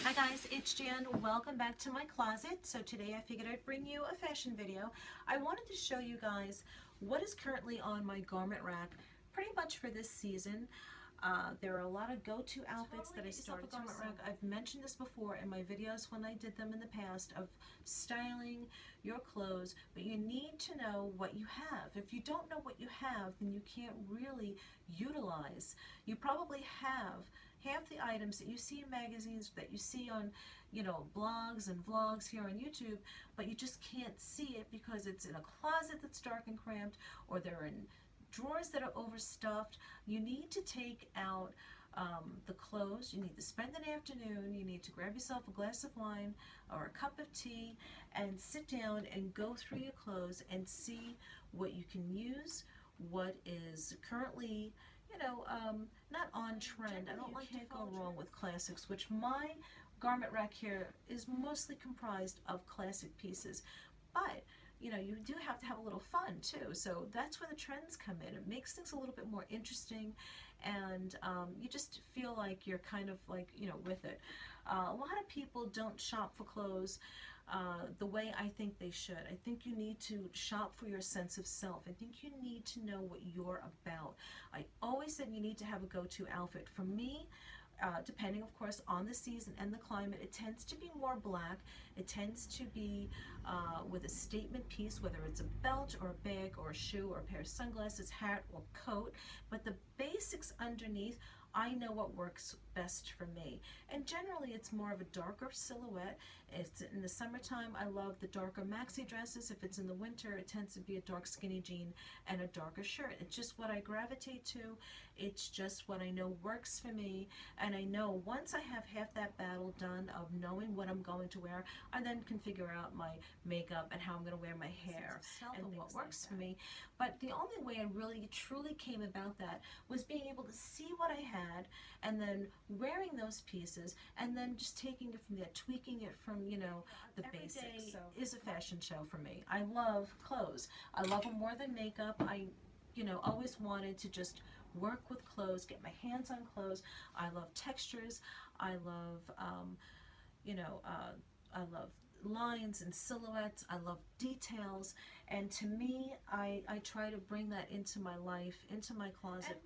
Hi guys, it's Jan. Welcome back to my closet. So today I figured I'd bring you a fashion video. I wanted to show you guys what is currently on my garment rack pretty much for this season. There are a lot of go-to outfits that I started to garment rack. I've mentioned this before in my videos when I did them in the past of styling your clothes, but you need to know what you have. If you don't know what you have, then you can't really utilize. You probably have half the items that you see in magazines, that you see on, blogs and vlogs here on YouTube, but you just can't see it because it's in a closet that's dark and cramped, or they're in drawers that are overstuffed. You need to take out the clothes. You need to spend an afternoon. You need to grab yourself a glass of wine or a cup of tea and sit down and go through your clothes and see what you can use, what is currently not on trend. I don't like to go wrong with classics, which my garment rack here is mostly comprised of classic pieces. But you do have to have a little fun too. So that's where the trends come in. It makes things a little bit more interesting, and you just feel like you're kind of like, with it. A lot of people don't shop for clothes the way I think they should. I think you need to shop for your sense of self. I think you need to know what you're about. I always said you need to have a go-to outfit. For me, depending of course on the season and the climate, it tends to be more black. It tends to be with a statement piece, whether it's a belt or a bag or a shoe or a pair of sunglasses, hat or coat. But the basics underneath, I know what works best for me. And generally it's more of a darker silhouette. It's in the summertime, I love the darker maxi dresses. If it's in the winter, it tends to be a dark skinny jean and a darker shirt. It's just what I gravitate to. It's just what I know works for me. And I know once I have half that battle done of knowing what I'm going to wear, I then can figure out my makeup and how I'm going to wear my hair and what works for me. But the only way I really truly came about that was being able to see what I had and then wearing those pieces and then just taking it from there, tweaking it from, the basics. So is a fashion show for me. I love clothes. I love them more than makeup. I always wanted to just work with clothes, get my hands on clothes. I love textures. I love, I love lines and silhouettes. I love details. And to me, I try to bring that into my life, into my closet. And,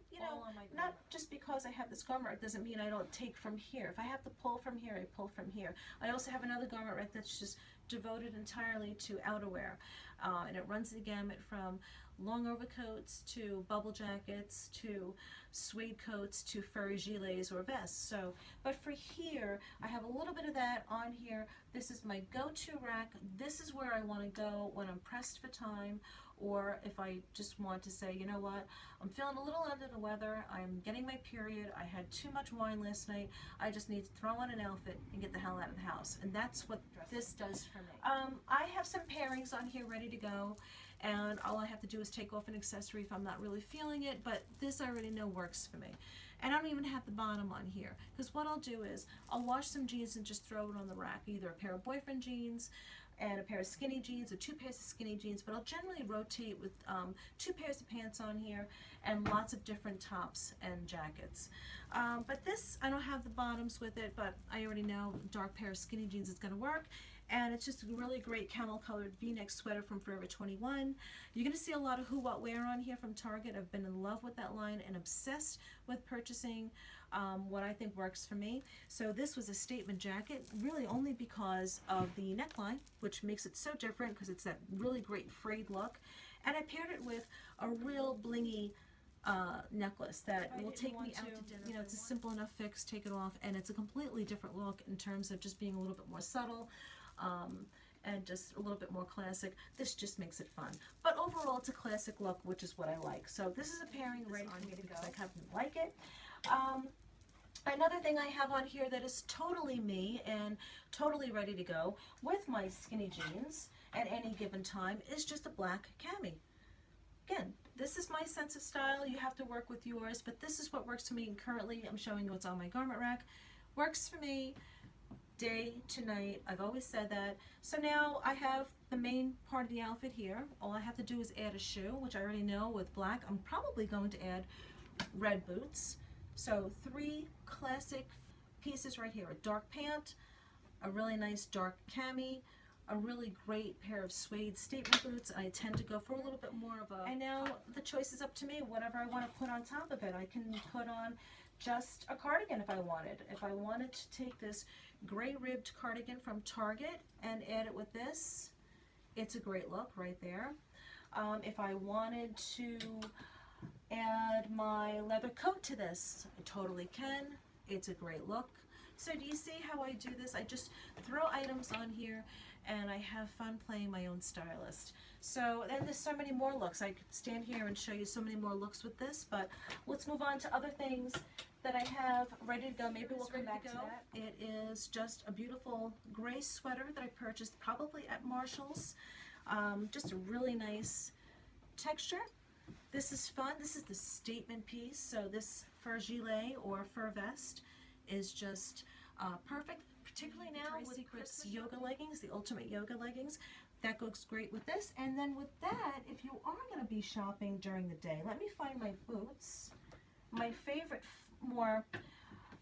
not just because I have this garment rack doesn't mean I don't take from here. If I have to pull from here, I pull from here. I also have another garment rack that's just devoted entirely to outerwear. And it runs the gamut from long overcoats to bubble jackets to suede coats to furry gilets or vests. So, but for here, I have a little bit of that on here. This is my go-to rack. This is where I want to go when I'm pressed for time, or if I just want to say, you know what, I'm feeling a little under the weather, I'm getting my period, I had too much wine last night, I just need to throw on an outfit and get the hell out of the house. And that's what this does for me. I have some pairings on here ready to go, and all I have to do is take off an accessory if I'm not really feeling it, but this I already know works for me. And I don't even have the bottom on here, because what I'll do is I'll wash some jeans and just throw it on the rack, either a pair of boyfriend jeans and a pair of skinny jeans or two pairs of skinny jeans, but I'll generally rotate with two pairs of pants on here and lots of different tops and jackets. But this, I don't have the bottoms with it, but I already know a dark pair of skinny jeans is going to work. And it's just a really great camel colored v-neck sweater from Forever 21. You're going to see a lot of Who What Wear on here from Target. I've been in love with that line and obsessed with purchasing what I think works for me. So this was a statement jacket, really only because of the neckline, which makes it so different because it's that really great frayed look. And I paired it with a real blingy necklace that will take me out to dinner. It's a simple enough fix, take it off, and it's a completely different look in terms of just being a little bit more subtle. And just a little bit more classic. This just makes it fun. But overall, it's a classic look, which is what I like. So this is a pairing ready for me to go. I kind of like it. Another thing I have on here that is totally me and totally ready to go with my skinny jeans at any given time is just a black cami. Again, this is my sense of style. You have to work with yours, but this is what works for me. And currently, I'm showing you what's on my garment rack. Works for me day to night. I've always said that. So now I have the main part of the outfit here. All I have to do is add a shoe, which I already know with black. I'm probably going to add red boots. So 3 classic pieces right here, a dark pant, a really nice dark cami, a really great pair of suede statement boots. I tend to go for a little bit more of a, and now the choice is up to me, whatever I want to put on top of it. I can put on just a cardigan if I wanted. If I wanted to take this gray ribbed cardigan from Target and add it with this, it's a great look right there. If I wanted to add my leather coat to this, I totally can. It's a great look. So do you see how I do this? I just throw items on here and I have fun playing my own stylist. So then there's so many more looks. I could stand here and show you so many more looks with this, but let's move on to other things that I have ready to go. Maybe we'll come back to that. It is just a beautiful gray sweater that I purchased probably at Marshall's. Just a really nice texture. This is fun. This is the statement piece. So this fur gilet or fur vest is just perfect, particularly now with Secret's yoga leggings, the ultimate yoga leggings. That goes great with this. And then with that, if you are going to be shopping during the day, let me find my boots. My favorite,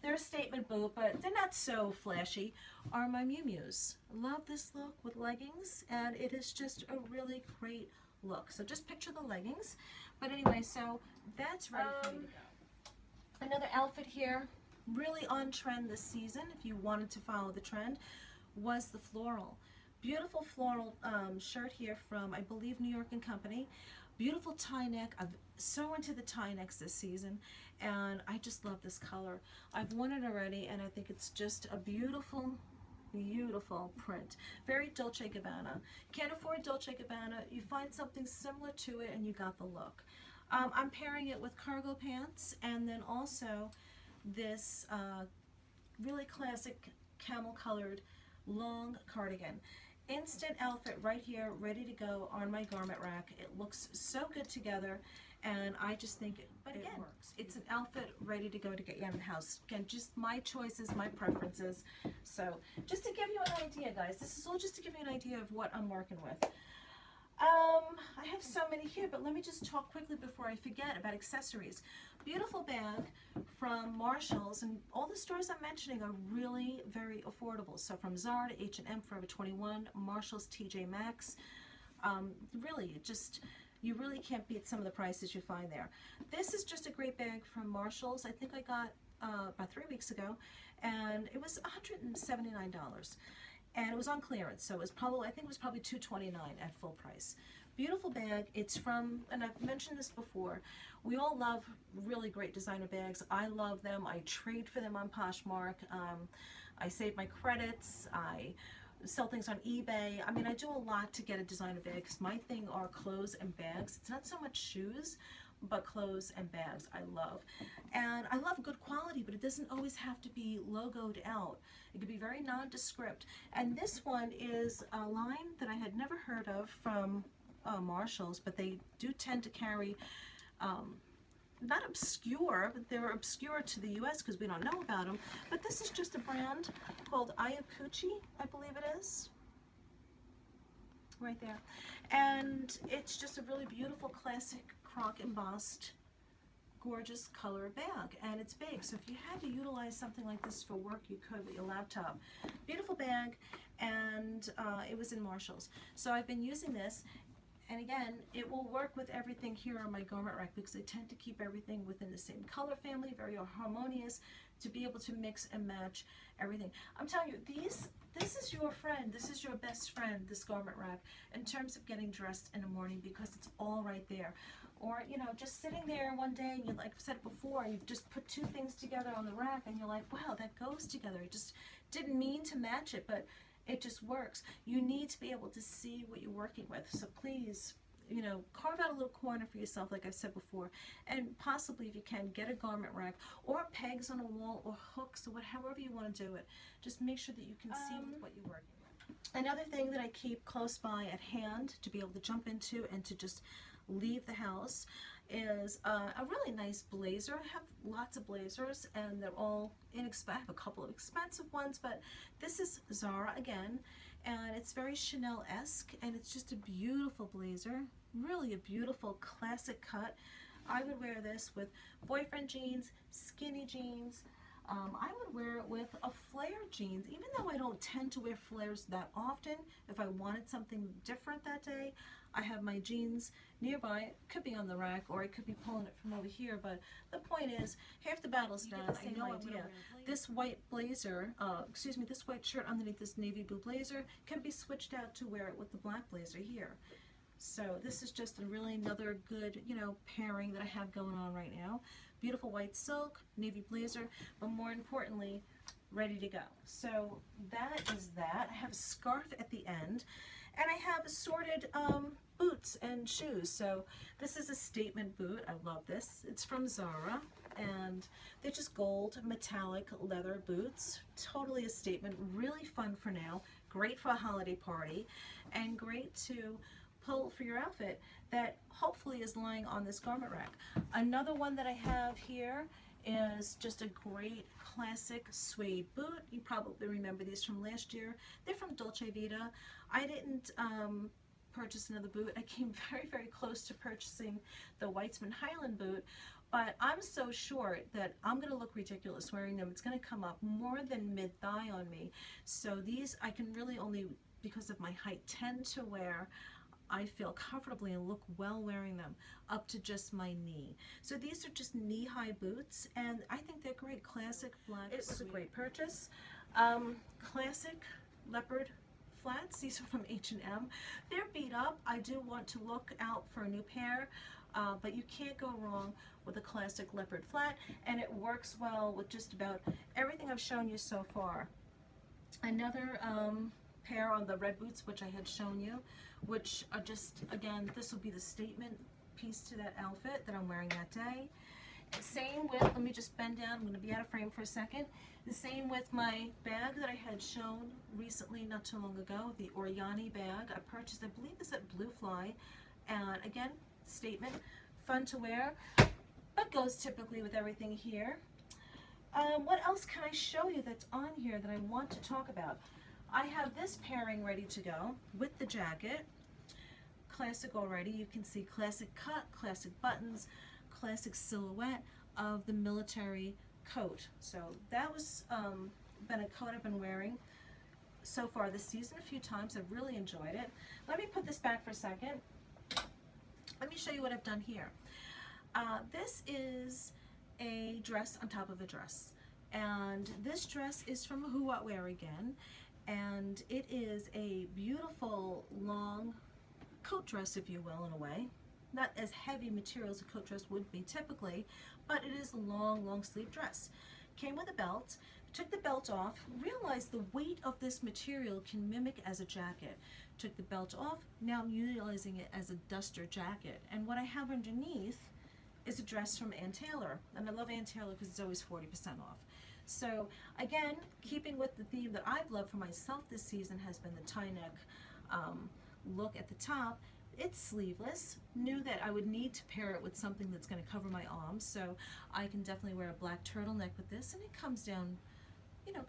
they're a statement boot, but they're not so flashy, are my Miu Mius. Love this look with leggings, and it is just a really great look. So just picture the leggings. But anyway, so that's ready for me to go. Another outfit here, really on trend this season, if you wanted to follow the trend, was the floral. Beautiful floral shirt here from, I believe, New York & Company. Beautiful tie neck. I'm so into the tie necks this season, and I just love this color. I've worn it already, and I think it's just a beautiful, beautiful print. Very Dolce & Gabbana. Can't afford Dolce & Gabbana. You find something similar to it, and you got the look. I'm pairing it with cargo pants, and then also this really classic camel-colored long cardigan. Instant outfit right here, ready to go on my garment rack. It looks so good together, and I just think it works. It's an outfit ready to go to get you out of the house. Again, just my choices, my preferences. So just to give you an idea, guys, this is all just to give you an idea of what I'm working with. I have so many here, but let me just talk quickly before I forget about accessories. Beautiful bag from Marshall's, and all the stores I'm mentioning are really very affordable. So from Zara to H&M, Forever 21, Marshall's, TJ Maxx, really, you really can't beat some of the prices you find there. This is just a great bag from Marshall's. I think I got about 3 weeks ago, and it was $179. And it was on clearance, so it was probably, I think it was probably $229 at full price. Beautiful bag. It's from, and I've mentioned this before, we all love really great designer bags. I love them. I trade for them on Poshmark. I save my credits. I sell things on eBay. I mean, I do a lot to get a designer bag because my thing are clothes and bags. It's not so much shoes, but clothes and bags I love. And I love good quality, but it doesn't always have to be logoed out. It could be very nondescript. And this one is a line that I had never heard of from Marshall's, but they do tend to carry, not obscure, but they're obscure to the US because we don't know about them. But this is just a brand called Ayacuchi, I believe it is. Right there. And it's just a really beautiful classic croc embossed gorgeous color bag, and it's big, so if you had to utilize something like this for work, you could with your laptop. Beautiful bag, and it was in Marshall's. So I've been using this, and again, it will work with everything here on my garment rack because I tend to keep everything within the same color family, very harmonious, to be able to mix and match everything. I'm telling you, this is your friend, this is your best friend, this garment rack, in terms of getting dressed in the morning because it's all right there. Or, you know, just sitting there one day and you, like I've said before, you just put two things together on the rack and you're like, wow, that goes together. I just didn't mean to match it, but it just works. You need to be able to see what you're working with. So please, you know, carve out a little corner for yourself, like I've said before, and possibly, if you can, get a garment rack or pegs on a wall or hooks or however you want to do it. Just make sure that you can see what you're working with. Another thing that I keep close by at hand to be able to jump into and to just leave the house is a really nice blazer. I have lots of blazers and they're all inexpensive. I have a couple of expensive ones, but this is Zara again, and it's very Chanel-esque, and it's just a beautiful blazer, really a beautiful classic cut. I would wear this with boyfriend jeans, skinny jeans. I would wear it with jeans, even though I don't tend to wear flares that often. If I wanted something different that day, I have my jeans nearby. It could be on the rack, or I could be pulling it from over here, but the point is, half the battle's done. I know idea. This white blazer, this white shirt underneath this navy blue blazer can be switched out to wear it with the black blazer here. So this is just a really another good, pairing that I have going on right now. Beautiful white silk, navy blazer, but more importantly, ready to go. So that is that. I have a scarf at the end, and I have assorted boots and shoes. So this is a statement boot. I love this. It's from Zara, and they're just gold metallic leather boots. Totally a statement. Really fun for now. Great for a holiday party, and great to pull for your outfit that hopefully is lying on this garment rack. Another one that I have here is just a great classic suede boot. You probably remember these from last year. They're from Dolce Vita. I didn't purchase another boot. I came very, very close to purchasing the Weitzman Highland boot, but I'm so short that I'm going to look ridiculous wearing them. It's going to come up more than mid-thigh on me. So these I can really only, because of my height, tend to wear. I feel comfortably and look well wearing them up to just my knee. So these are just knee-high boots, and I think they're great. Classic black. It was a great purchase. Classic leopard flats. These are from H&M. They're beat up. I do want to look out for a new pair, but you can't go wrong with a classic leopard flat, and it works well with just about everything I've shown you so far. Another pair on the red boots, which I had shown you, which are just, again, this will be the statement piece to that outfit that I'm wearing that day. Same with, let me just bend down, I'm going to be out of frame for a second. The same with my bag that I had shown recently, not too long ago, the Oriani bag. I purchased, I believe this at Blue Fly, and again, statement, fun to wear, but goes typically with everything here. What else can I show you that's on here that I want to talk about? I have this pairing ready to go with the jacket. Classic already. You can see classic cut, classic buttons, classic silhouette of the military coat. So that was been a coat I've been wearing so far this season a few times. I've really enjoyed it. Let me put this back for a second. Let me show you what I've done here. This is a dress on top of a dress. And this dress is from Who What Wear again. And it is a beautiful long coat dress, if you will, in a way. Not as heavy material as a coat dress would be typically, but it is a long sleeve dress. Came with a belt. Took the belt off, realized the weight of this material can mimic as a jacket. Took the belt off, now I'm utilizing it as a duster jacket. And what I have underneath is a dress from Ann Taylor. And I love Ann Taylor because it's always 40% off. So again, keeping with the theme that I've loved for myself this season has been the tie neck look at the top. It's sleeveless. Knew that I would need to pair it with something that's going to cover my arms, so I can definitely wear a black turtleneck with this, and it comes down,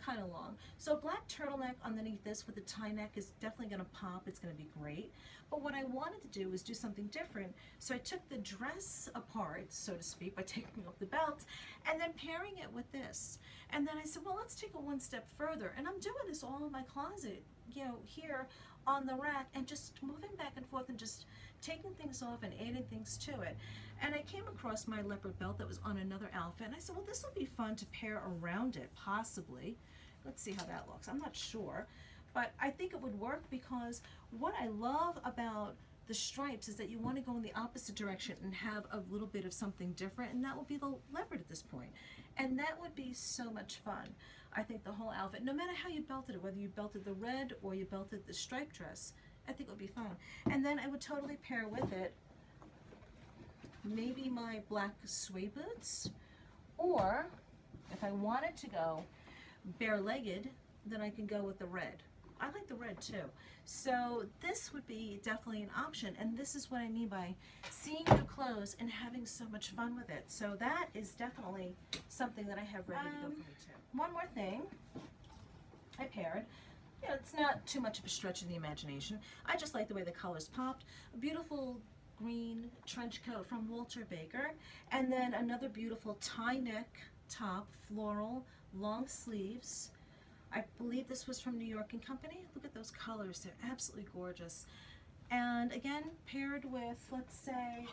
kind of long. So a black turtleneck underneath this with a tie neck is definitely going to pop. It's going to be great. But what I wanted to do was do something different. So I took the dress apart, so to speak, by taking off the belt and then pairing it with this. And then I said, well, let's take it one step further. And I'm doing this all in my closet, here on the rack, and just moving back and forth and just taking things off and adding things to it. And I came across my leopard belt that was on another outfit, and I said, well, this will be fun to pair around it, possibly. Let's see how that looks. I'm not sure, but I think it would work, because what I love about the stripes is that you want to go in the opposite direction and have a little bit of something different, and that would be the leopard at this point. And that would be so much fun. I think the whole outfit, no matter how you belted it, whether you belted the red or you belted the striped dress, I think it would be fun. And then I would totally pair with it maybe my black suede boots, or if I wanted to go bare-legged, then I can go with the red. I like the red too. So this would be definitely an option, and this is what I mean by seeing new clothes and having so much fun with it. So that is definitely something that I have ready to go for me too. One more thing I paired. It's not too much of a stretch of the imagination. I just like the way the colors popped. A beautiful green trench coat from Walter Baker, and then another beautiful tie neck top, floral, long sleeves, I believe this was from New York and Company. Look at those colors, they're absolutely gorgeous. And again, paired with, let's say,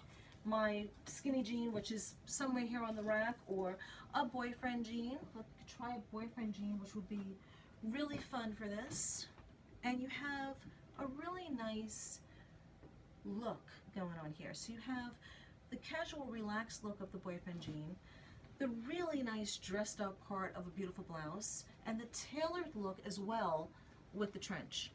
my skinny jean, which is somewhere here on the rack, or a boyfriend jean. Look, you could try a boyfriend jean, which would be really fun for this. And you have a really nice look going on here. So you have the casual, relaxed look of the boyfriend jean, the really nice dressed up part of a beautiful blouse, and the tailored look as well with the trench.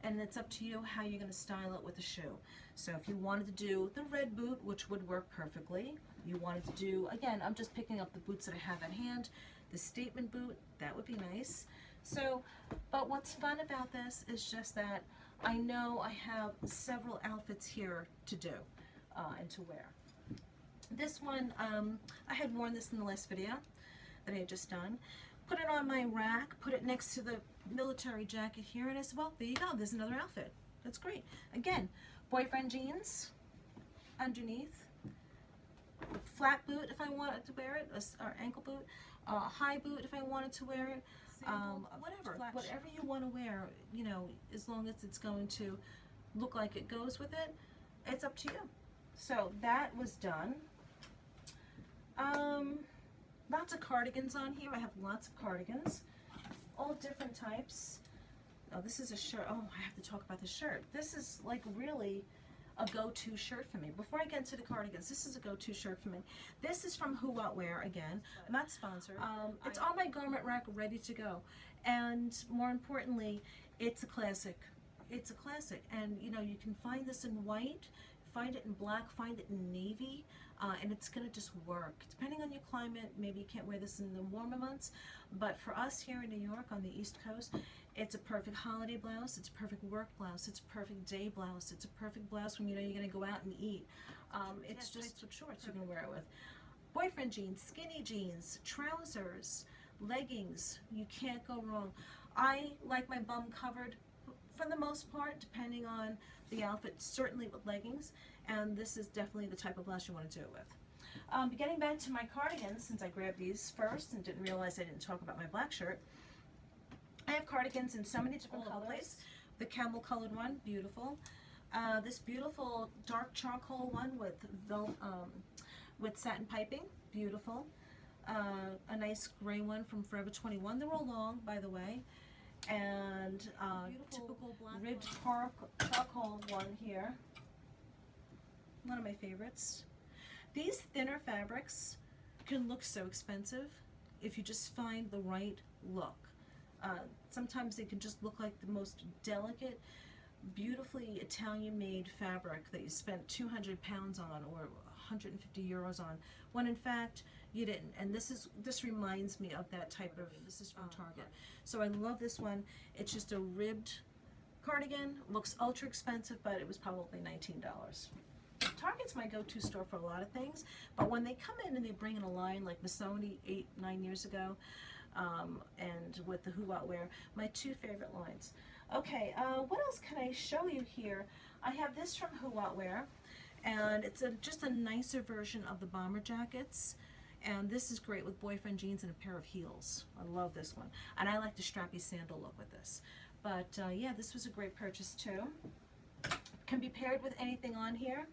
And it's up to you how you're going to style it with the shoe. So if you wanted to do the red boot, which would work perfectly, you wanted to do, again, I'm just picking up the boots that I have at hand, the statement boot, that would be nice. So, but what's fun about this is just that I know I have several outfits here to do and to wear. This one, I had worn this in the last video that I had just done. Put it on my rack, put it next to the military jacket here, and I said, well, there you go, there's another outfit. That's great. Again, boyfriend jeans underneath, flat boot if I wanted to wear it, or ankle boot, high boot if I wanted to wear it, whatever you want to wear, you know, as long as it's going to look like it goes with it, it's up to you. So that was done. Lots of cardigans on here. I have lots of cardigans, all different types. Oh, this is a shirt. Oh, I have to talk about the shirt. This is like really a go-to shirt for me. Before I get into the cardigans, this is a go-to shirt for me. This is from Who What Wear again. I'm not sponsored. It's on my garment rack ready to go. And more importantly, it's a classic. It's a classic. And you know, you can find this in white, find it in black, find it in navy, and it's gonna just work. Depending on your climate, maybe you can't wear this in the warmer months, but for us here in New York on the East Coast, it's a perfect holiday blouse, it's a perfect work blouse, it's a perfect day blouse, it's a perfect blouse when you know you're gonna go out and eat. It's just shorts you can wear it with. Boyfriend jeans, skinny jeans, trousers, leggings, you can't go wrong. I like my bum covered for the most part, depending on the outfit, certainly with leggings, and this is definitely the type of blouse you want to do it with. Getting back to my cardigans, since I grabbed these first and didn't realize I didn't talk about my black shirt, I have cardigans in so many different colors. The camel colored one, beautiful. This beautiful dark charcoal one with satin piping, beautiful. A nice gray one from Forever 21. They're all long, by the way. And typical black ribbed charcoal one here, one of my favorites. These thinner fabrics can look so expensive if you just find the right look. Sometimes they can just look like the most delicate, beautifully Italian made fabric that you spent 200 pounds on or 150 euros on, when in fact you didn't. And this reminds me of that type of, this is from Target. So I love this one. It's just a ribbed cardigan, looks ultra expensive, but it was probably $19. Target's my go-to store for a lot of things, but when they come in and they bring in a line like Missoni 8-9 years ago, and with the Who What Wear, my two favorite lines. Okay, what else can I show you here? I have this from Who What Wear, and it's just a nicer version of the bomber jackets. And this is great with boyfriend jeans and a pair of heels. I love this one. And I like the strappy sandal look with this. But yeah, this was a great purchase too. Can be paired with anything on here.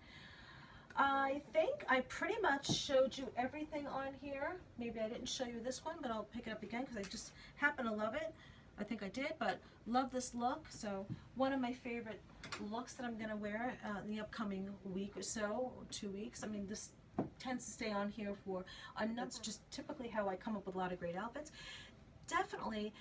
I think I pretty much showed you everything on here. Maybe I didn't show you this one, but I'll pick it up again because I just happen to love it. I think I did, but love this look. So one of my favorite looks that I'm going to wear in the upcoming week or so, 2 weeks. I mean, this tends to stay on here for a number. That's just typically how I come up with a lot of great outfits. Definitely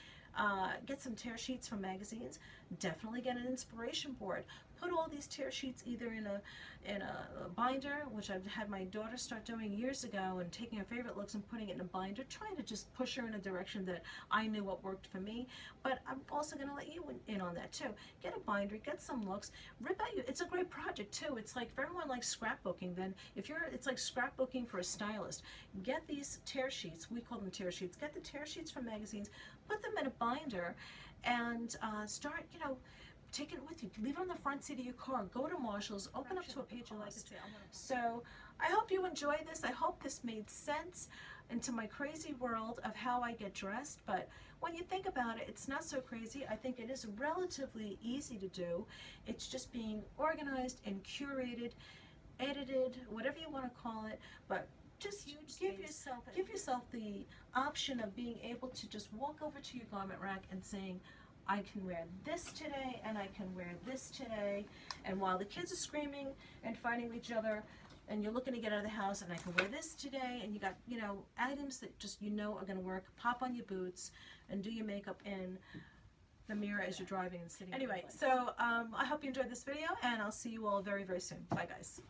get some tear sheets from magazines. Definitely get an inspiration board. Put all these tear sheets either in a binder, which I've had my daughter start doing years ago, and taking her favorite looks and putting it in a binder, trying to just push her in a direction that I knew what worked for me. But I'm also going to let you in on that too. Get a binder, get some looks, rip out it's a great project too. It's like, if everyone likes scrapbooking, then it's like scrapbooking for a stylist. Get these tear sheets, we call them tear sheets, get the tear sheets from magazines, put them in a binder, and start, you know, take it with you. Leave it on the front seat of your car. Go to Marshall's. Open up to a page you like. So I hope you enjoy this. I hope this made sense. into my crazy world of how I get dressed, but when you think about it, it's not so crazy. I think it is relatively easy to do. It's just being organized and curated, edited, whatever you want to call it, but just give yourself the option of being able to just walk over to your garment rack and saying, I can wear this today and I can wear this today, and while the kids are screaming and fighting with each other and you're looking to get out of the house, and I can wear this today, and you got, you know, items that just are going to work. Pop on your boots and do your makeup in the mirror as you're driving and sitting. Anyway, so I hope you enjoyed this video, and I'll see you all very, very soon. Bye, guys.